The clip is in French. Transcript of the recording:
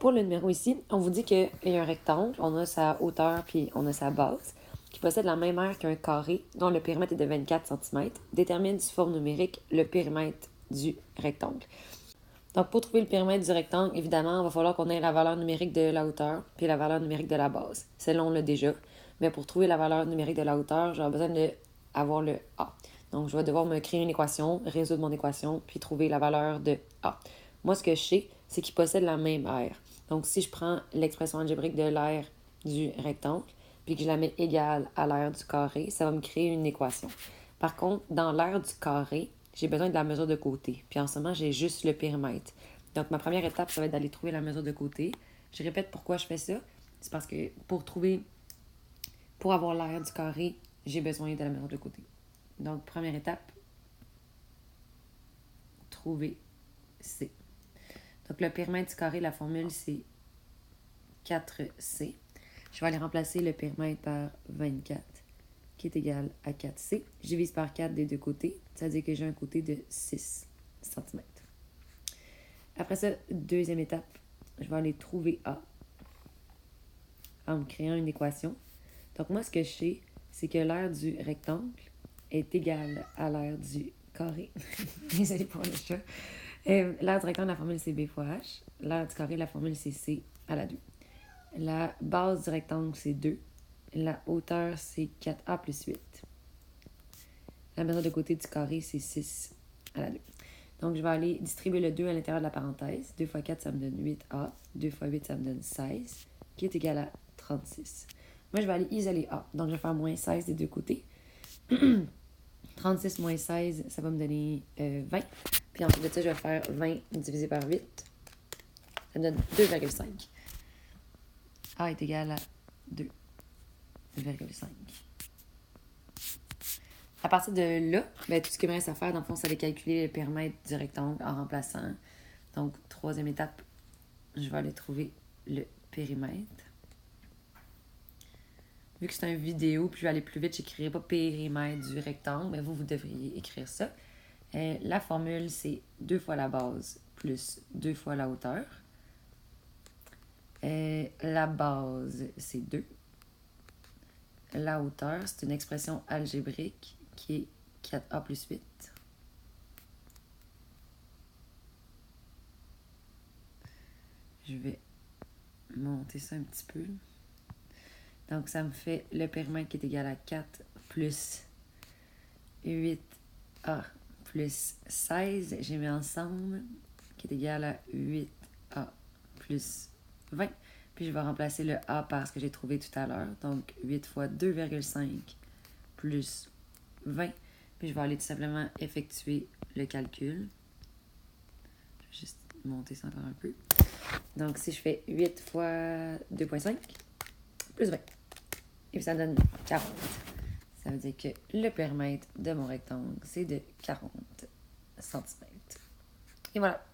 pour le numéro ici, on vous dit qu'il y a un rectangle, on a sa hauteur puis on a sa base, qui possède la même aire qu'un carré dont le périmètre est de 24 cm. Détermine sous forme numérique le périmètre du rectangle. Donc, pour trouver le périmètre du rectangle, évidemment, il va falloir qu'on ait la valeur numérique de la hauteur puis la valeur numérique de la base. Celle-là, on l'a déjà. Mais pour trouver la valeur numérique de la hauteur, j'aurai besoin d'avoir le A. Donc, je vais devoir me créer une équation, résoudre mon équation, puis trouver la valeur de A. Moi, ce que je sais, c'est qu'il possède la même aire. Donc, si je prends l'expression algébrique de l'aire du rectangle, puis que je la mets égale à l'aire du carré, ça va me créer une équation. Par contre, dans l'aire du carré, j'ai besoin de la mesure de côté. Puis en ce moment, j'ai juste le périmètre. Donc, ma première étape, ça va être d'aller trouver la mesure de côté. Je répète pourquoi je fais ça. C'est parce que pour avoir l'aire du carré, j'ai besoin de la mesure de côté. Donc, première étape, trouver C. Donc, le périmètre du carré, la formule, c'est 4C. Je vais aller remplacer le périmètre par 24, qui est égal à 4C. Je divise par 4 des deux côtés, c'est-à-dire que j'ai un côté de 6 cm. Après ça, deuxième étape, je vais aller trouver A en me créant une équation. Donc moi, ce que je sais, c'est que l'aire du rectangle est égale à l'aire du carré. Désolée pour le chat. L'aire du rectangle, la formule, c'est B fois H. L'aire du carré, la formule, c'est C à la 2. La base du rectangle, c'est 2. La hauteur, c'est 4A plus 8. La mesure de côté du carré, c'est 6 à la 2. Donc, je vais aller distribuer le 2 à l'intérieur de la parenthèse. 2 fois 4, ça me donne 8A. 2 fois 8, ça me donne 16, qui est égal à 36. Moi, je vais aller isoler A. Donc, je vais faire moins 16 des deux côtés. 36 moins 16, ça va me donner 20. Puis ensuite de ça, je vais faire 20 divisé par 8. Ça me donne 2,5. A est égal à 2,5. À partir de là, tout ce qu'il me reste à faire, dans le fond, c'est de calculer le périmètre du rectangle en remplaçant. Donc, troisième étape, je vais aller trouver le périmètre. Vu que c'est une vidéo, puis je vais aller plus vite, je n'écrirai pas périmètre du rectangle, mais vous devriez écrire ça. La formule, c'est 2 fois la base plus 2 fois la hauteur. La base, c'est 2. La hauteur, c'est une expression algébrique qui est 4A plus 8. Je vais monter ça un petit peu. Donc, ça me fait le périmètre qui est égal à 4 plus 8A plus 16. J'ai mis ensemble, qui est égal à 8A plus 20. Puis, je vais remplacer le A par ce que j'ai trouvé tout à l'heure. Donc, 8 fois 2,5 plus 20. Puis, je vais aller tout simplement effectuer le calcul. Je vais juste monter ça encore un peu. Donc, si je fais 8 fois 2,5 plus 20. Et puis, ça donne 40. Ça veut dire que le périmètre de mon rectangle, c'est de 40 cm. Et voilà.